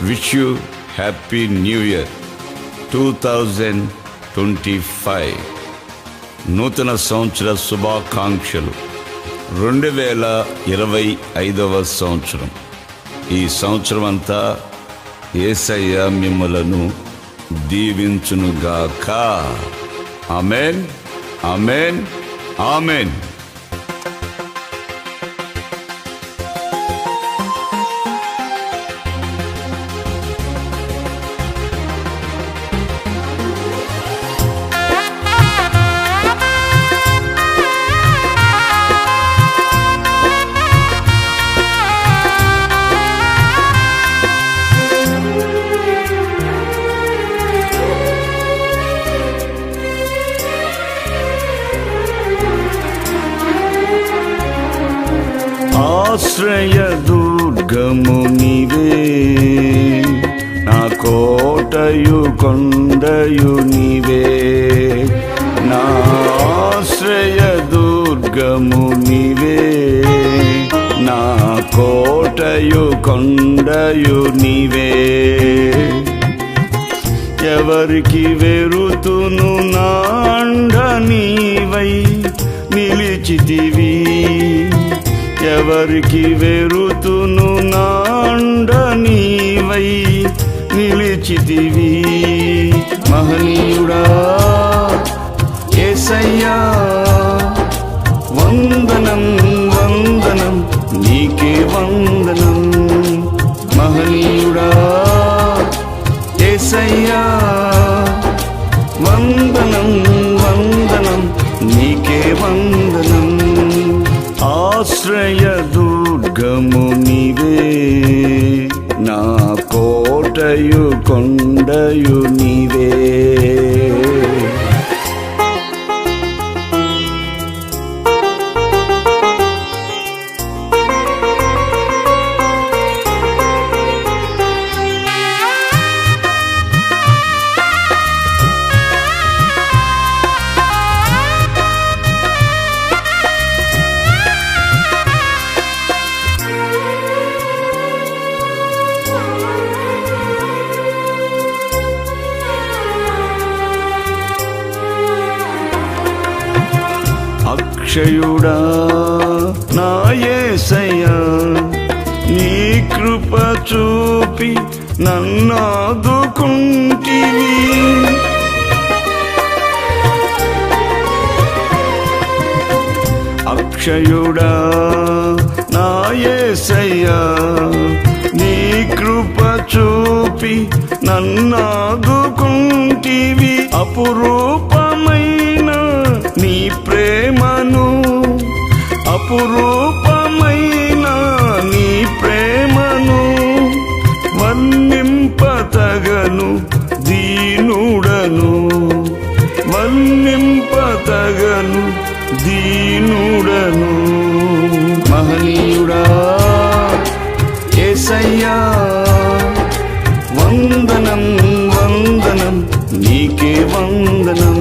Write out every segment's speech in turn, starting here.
Wish you happy new year 2025. నూతన సంవత్సర శుభాకాంక్షలు. 2025వ సంవత్సరం. ఈ సంవత్సరం అంతా యేసయ్య మిమ్మలను దీవించునుగాక. ఆమేన్, ఆమేన్, ఆమేన్. ఆశ్రయ దుర్గము నీవే, నా కోటయు కొండయు నీవే. నా ఆశ్రయ దుర్గము నీవే, నా కోటయు కొండయు నీవే. ఎవరికి వెరుతును నా అండ నీవై నిలిచితివి. ఎవరికి వెరుతును నా అండ నీవై నిలిచితివి. మహనీయుడా యేసయ్యా, వందనం వందనం నీకే వందనం. మహనీయుడా యేసయ్యా, వందనం వందనం నీకే వందనం. ఆశ్రయ దుర్గము నీవే, నా కోటయు కొండయు నీవే. అక్షయుడా నా యేసయ్యా, నీ కృప చూపి నన్నాదుకుంటివి. అక్షయుడా నా యేసయ్యా, నీ కృప చూపి నన్నాదుకుంటివి. అపురూపమైన నీ ప్రేమను, అపురూపమైన నీ ప్రేమను వర్ణింపతగను దీనుడను. వర్ణింపతగను దీనుడను. మహనీయుడా యేసయ్యా, వందనం వందనం నీకే వందనం.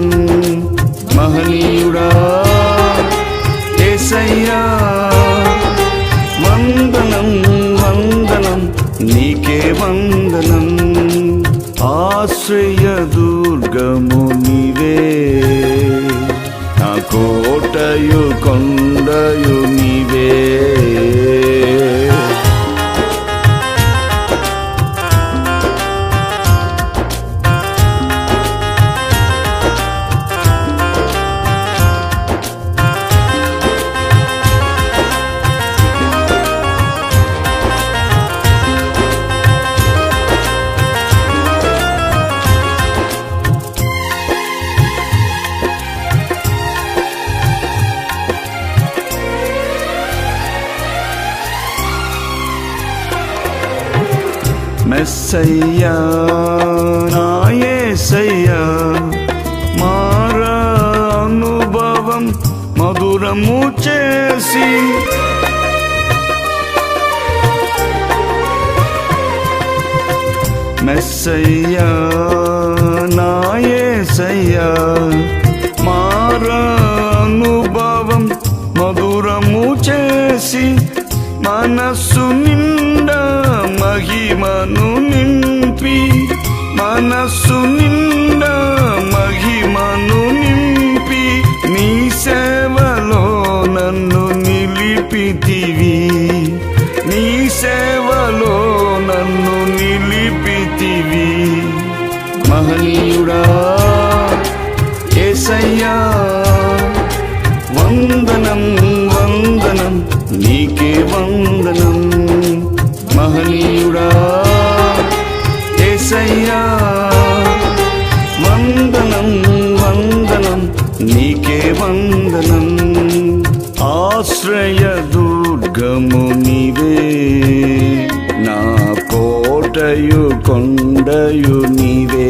మహనీయుడా యేసయ్యా, వందనం వందనం నీకే వందనం. ఆశ్రయ దుర్గము నీవే, నా కోటయు కొండయు నీవే. మెస్సయ్యా నా యేసయ్యా, మార అనుభవం మధురము చేసి. మెస్సయ్యా నా యేసయ్యా, మార అనుభవం మధురము చేసి. మనస్సు నిండా మహిమను నిండా నన్ను నిలిపితివి. మహనీయుడా యేసయ్యా, వందనం వందనం నీకే వందనం. మహనీయుడా యేసయ్యా, వందనం వందనం నీకే వందనం. ఆశ్రయ దుర్గము నీవే, నా కోటయు కొండయు నీవే.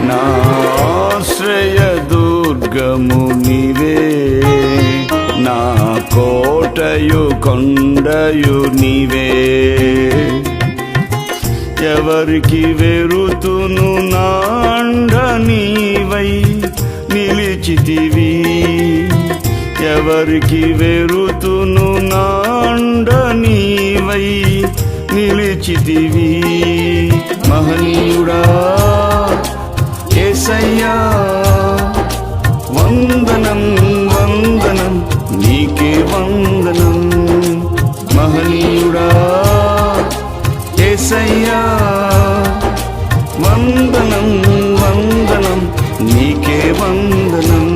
నా ఆశ్రయ దుర్గము నీవే, నా కోటయు కొండయు నీవే. ఎవరికి వెరుతును నాండ నీవై నిలిచితివి. ఎవరికి వెరుతును నాండ నీవై నిలిచితివి. మహనీయుడా యేసయ్యా, వందనం వందనం నీకే వందనం. మహనీయుడా యేసయ్యా, వందనం వందనం నీకే వందనం.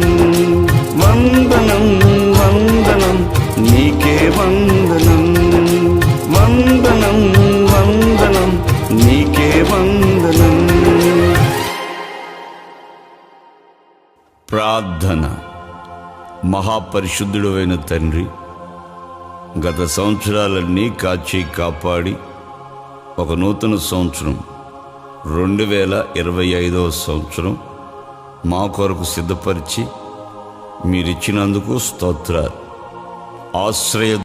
వందనం వందనం నీకే వందనం. వందనం వందనం నీకే వందనం. ప్రార్థన. మహాపరిశుద్ధుడైన తండ్రి, గత సంవత్సరాలన్నీ కాచి కాపాడి ఒక నూతన సంవత్సరం 2025వ సంవత్సరం మా కొరకు సిద్ధపరిచి మీరిచ్చినందుకు స్తోత్రాలు. ఆశ్రయ